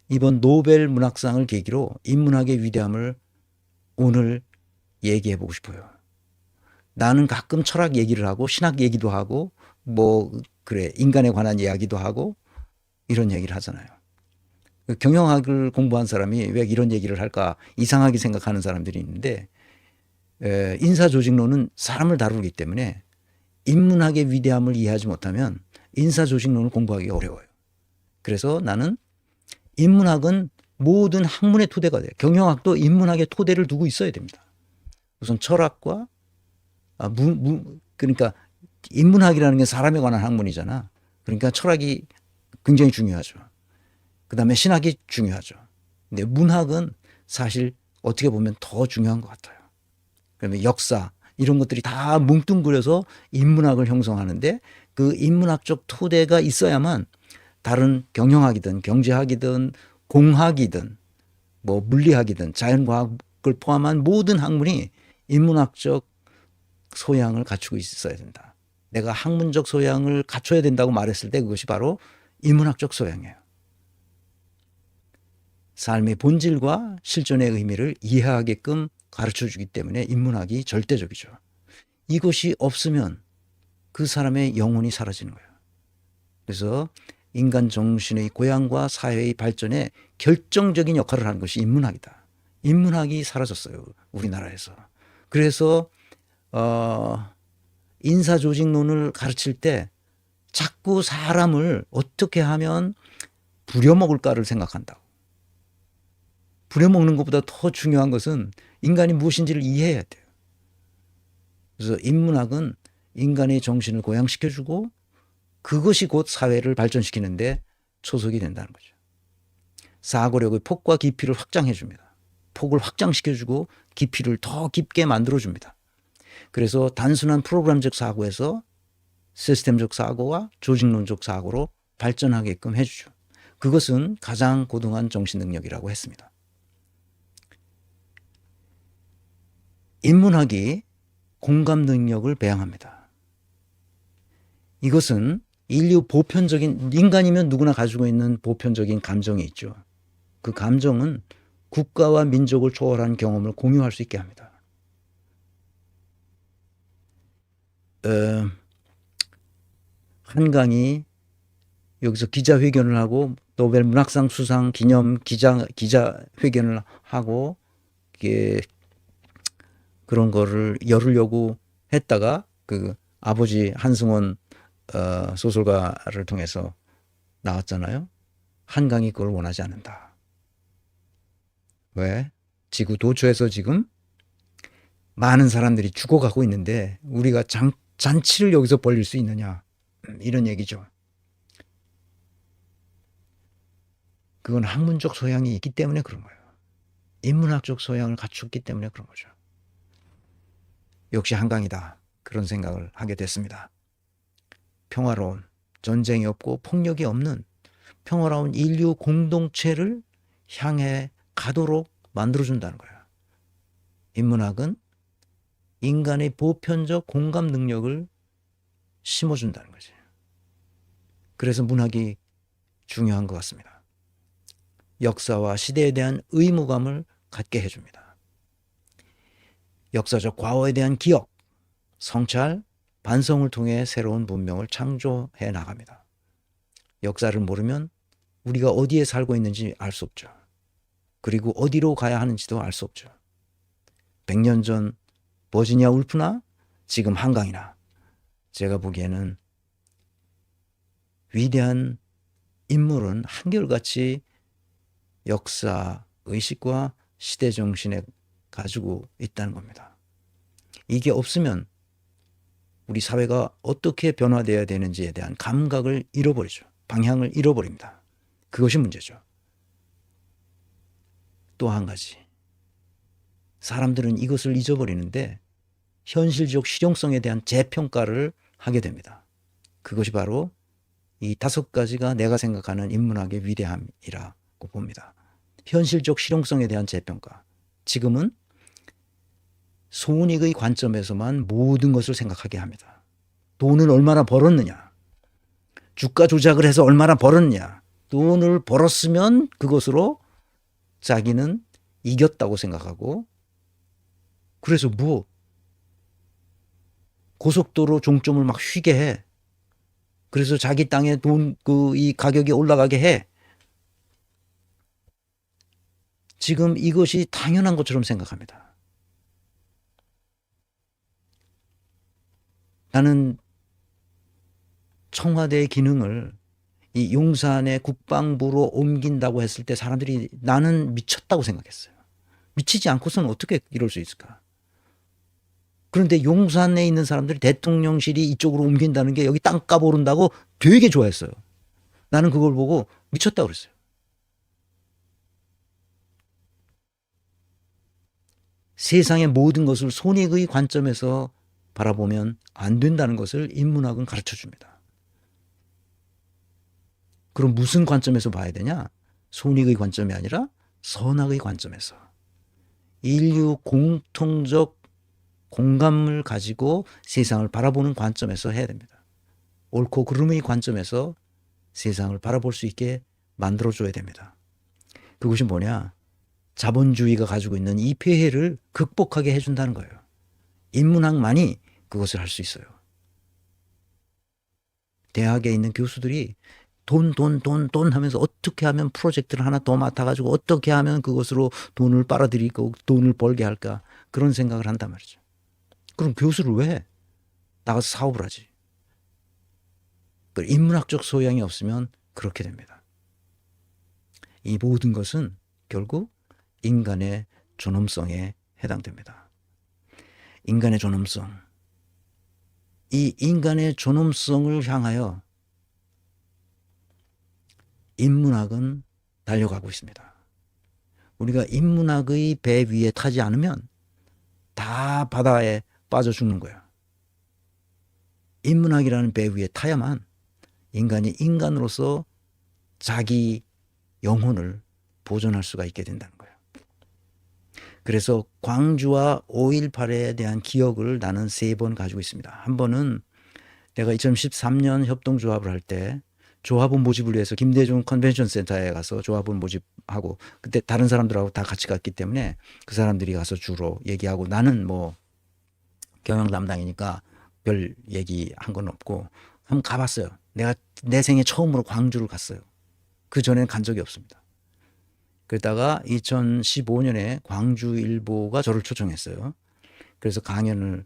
이번 노벨 문학상을 계기로 인문학의 위대함을 오늘 얘기해 보고 싶어요. 나는 가끔 철학 얘기를 하고 신학 얘기도 하고 뭐 그래 인간에 관한 이야기도 하고 이런 얘기를 하잖아요. 경영학을 공부한 사람이 왜 이런 얘기를 할까 이상하게 생각하는 사람들이 있는데 인사조직론은 사람을 다루기 때문에 인문학의 위대함을 이해하지 못하면 인사조직론을 공부하기 어려워요. 그래서 나는 인문학은 모든 학문의 토대가 돼요. 경영학도 인문학의 토대를 두고 있어야 됩니다. 우선 철학과 그러니까 인문학이라는 게 사람에 관한 학문이잖아. 그러니까 철학이 굉장히 중요하죠. 그 다음에 신학이 중요하죠. 근데 문학은 사실 어떻게 보면 더 중요한 것 같아요. 그러면 역사 이런 것들이 다 뭉뚱그려서 인문학을 형성하는데 그 인문학적 토대가 있어야만 다른 경영학이든 경제학이든 공학이든 뭐 물리학이든 자연과학을 포함한 모든 학문이 인문학적 소양을 갖추고 있어야 된다. 내가 학문적 소양을 갖춰야 된다고 말했을 때 그것이 바로 인문학적 소양이에요. 삶의 본질과 실존의 의미를 이해하게끔 가르쳐주기 때문에 인문학이 절대적이죠. 이것이 없으면 그 사람의 영혼이 사라지는 거예요. 그래서 인간 정신의 고양과 사회의 발전에 결정적인 역할을 하는 것이 인문학이다. 인문학이 사라졌어요. 우리나라에서. 그래서 인사조직론을 가르칠 때 자꾸 사람을 어떻게 하면 부려먹을까를 생각한다고. 부려먹는 것보다 더 중요한 것은 인간이 무엇인지를 이해해야 돼요. 그래서 인문학은 인간의 정신을 고양시켜주고 그것이 곧 사회를 발전시키는데 초석이 된다는 거죠. 사고력의 폭과 깊이를 확장해 줍니다. 폭을 확장시켜주고 깊이를 더 깊게 만들어줍니다. 그래서 단순한 프로그램적 사고에서 시스템적 사고와 조직론적 사고로 발전하게끔 해주죠. 그것은 가장 고등한 정신 능력이라고 했습니다. 인문학이 공감 능력을 배양합니다. 이것은 인류 보편적인 인간이면 누구나 가지고 있는 보편적인 감정이 있죠. 그 감정은 국가와 민족을 초월한 경험을 공유할 수 있게 합니다. 한강이 여기서 기자회견을 하고 노벨 문학상 수상 기념 기자회견을 하고 이게 그런 거를 열으려고 했다가 그 아버지 한승원 소설가를 통해서 나왔잖아요. 한강이 그걸 원하지 않는다. 왜? 지구 도처에서 지금 많은 사람들이 죽어가고 있는데 우리가 잔치를 여기서 벌릴 수 있느냐 이런 얘기죠. 그건 학문적 소양이 있기 때문에 그런 거예요. 인문학적 소양을 갖췄기 때문에 그런 거죠. 역시 한강이다. 그런 생각을 하게 됐습니다. 평화로운 전쟁이 없고 폭력이 없는 평화로운 인류 공동체를 향해 가도록 만들어준다는 거예요. 인문학은 인간의 보편적 공감 능력을 심어준다는 거지. 그래서 문학이 중요한 것 같습니다. 역사와 시대에 대한 의무감을 갖게 해줍니다. 역사적 과거에 대한 기억, 성찰, 반성을 통해 새로운 문명을 창조해 나갑니다. 역사를 모르면 우리가 어디에 살고 있는지 알 수 없죠. 그리고 어디로 가야 하는지도 알 수 없죠. 100년 전 버지니아 울프나 지금 한강이나 제가 보기에는 위대한 인물은 한결같이 역사 의식과 시대 정신에 가지고 있다는 겁니다. 이게 없으면 우리 사회가 어떻게 변화되어야 되는지에 대한 감각을 잃어버리죠. 방향을 잃어버립니다. 그것이 문제죠. 또 한 가지. 사람들은 이것을 잊어버리는데 현실적 실용성에 대한 재평가를 하게 됩니다. 그것이 바로 이 5가지가 내가 생각하는 인문학의 위대함이라고 봅니다. 현실적 실용성에 대한 재평가. 지금은 손익의 관점에서만 모든 것을 생각하게 합니다. 돈을 얼마나 벌었느냐, 주가 조작을 해서 얼마나 벌었느냐, 돈을 벌었으면 그것으로 자기는 이겼다고 생각하고, 그래서 뭐 고속도로 종점을 막 휘게 해. 그래서 자기 땅에 이 가격이 올라가게 해. 지금 이것이 당연한 것처럼 생각합니다. 나는 청와대의 기능을 이 용산의 국방부로 옮긴다고 했을 때 사람들이 나는 미쳤다고 생각했어요. 미치지 않고서는 어떻게 이럴 수 있을까? 그런데 용산에 있는 사람들이 대통령실이 이쪽으로 옮긴다는 게 여기 땅값 오른다고 되게 좋아했어요. 나는 그걸 보고 미쳤다고 그랬어요. 세상의 모든 것을 손익의 관점에서 바라보면 안 된다는 것을 인문학은 가르쳐 줍니다. 그럼 무슨 관점에서 봐야 되냐? 손익의 관점이 아니라 선악의 관점에서. 인류 공통적 공감을 가지고 세상을 바라보는 관점에서 해야 됩니다. 옳고 그름의 관점에서 세상을 바라볼 수 있게 만들어줘야 됩니다. 그것이 뭐냐? 자본주의가 가지고 있는 이 폐해를 극복하게 해준다는 거예요. 인문학만이 그것을 할 수 있어요. 대학에 있는 교수들이 돈 하면서 어떻게 하면 프로젝트를 하나 더 맡아가지고 어떻게 하면 그것으로 돈을 빨아들이고 돈을 벌게 할까, 그런 생각을 한단 말이죠. 그럼 교수를 왜 해? 나가서 사업을 하지. 인문학적 소양이 없으면 그렇게 됩니다. 이 모든 것은 결국 인간의 존엄성에 해당됩니다. 인간의 존엄성. 이 인간의 존엄성을 향하여 인문학은 달려가고 있습니다. 우리가 인문학의 배 위에 타지 않으면 다 바다에 빠져 죽는 거야. 인문학이라는 배 위에 타야만 인간이 인간으로서 자기 영혼을 보존할 수가 있게 된다는 거예요. 그래서 광주와 5.18에 대한 기억을 나는 3번 가지고 있습니다. 한 번은 내가 2013년 협동조합을 할 때 조합원 모집을 위해서 김대중 컨벤션 센터에 가서 조합원 모집하고, 그때 다른 사람들하고 다 같이 갔기 때문에 그 사람들이 가서 주로 얘기하고, 나는 뭐 경영 담당이니까 별 얘기한 건 없고 한번 가봤어요. 내가 내 생애 처음으로 광주를 갔어요. 그 전에는 간 적이 없습니다. 그러다가 2015년에 광주일보가 저를 초청했어요. 그래서 강연을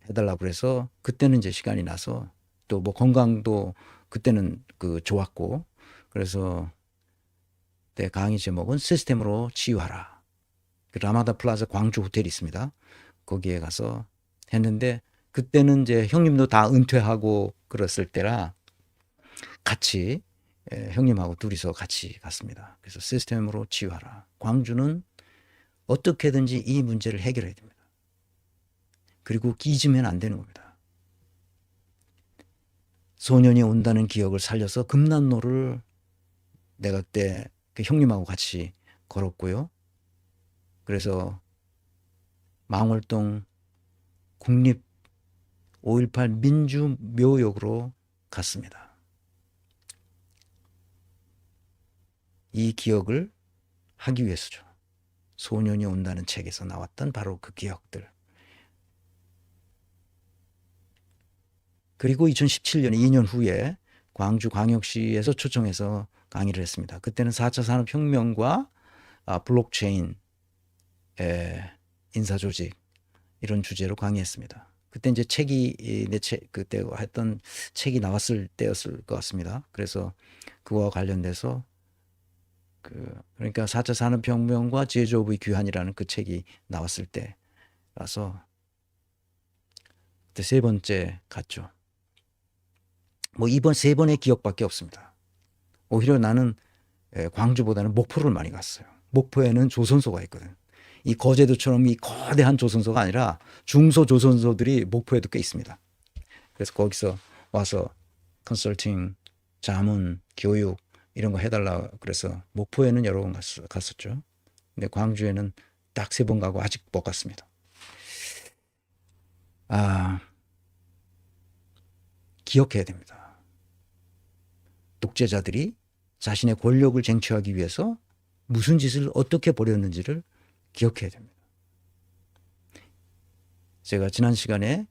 해달라고 그래서 그때는 이제 시간이 나서, 또 뭐 건강도 그때는 좋았고, 그래서 내 강의 제목은 시스템으로 치유하라. 라마다 플라자 광주 호텔이 있습니다. 거기에 가서 했는데, 그때는 이제 형님도 다 은퇴하고 그랬을 때라 같이 형님하고 둘이서 같이 갔습니다. 그래서 시스템으로 치유하라. 광주는 어떻게든지 이 문제를 해결해야 됩니다. 그리고 잊으면 안 되는 겁니다. 소년이 온다는 기억을 살려서 금난로를 내가 그때 그 형님하고 같이 걸었고요. 그래서 망월동 국립 5.18 민주묘역으로 갔습니다. 이 기억을 하기 위해서죠. 소년이 온다는 책에서 나왔던 바로 그 기억들. 그리고 2017년 2년 후에 광주광역시에서 초청해서 강의를 했습니다. 그때는 4차 산업혁명과 블록체인, 인사조직, 이런 주제로 강의했습니다. 그때 이제 그때 했던 책이 나왔을 때였을 것 같습니다. 그래서 그와 관련돼서 그러니까 4차 산업혁명과 제조업의 귀환이라는 그 책이 나왔을 때라서 그때 3번째 갔죠. 뭐 이번 3번의 기억밖에 없습니다. 오히려 나는 광주보다는 목포를 많이 갔어요. 목포에는 조선소가 있거든. 이 거제도처럼 이 거대한 조선소가 아니라 중소조선소들이 목포에도 꽤 있습니다. 그래서 거기서 와서 컨설팅, 자문, 교육 이런 거 해달라 그래서 목포에는 여러 번 갔었죠. 근데 광주에는 딱 3번 가고 아직 못 갔습니다. 기억해야 됩니다. 독재자들이 자신의 권력을 쟁취하기 위해서 무슨 짓을 어떻게 벌였는지를 기억해야 됩니다. 제가 지난 시간에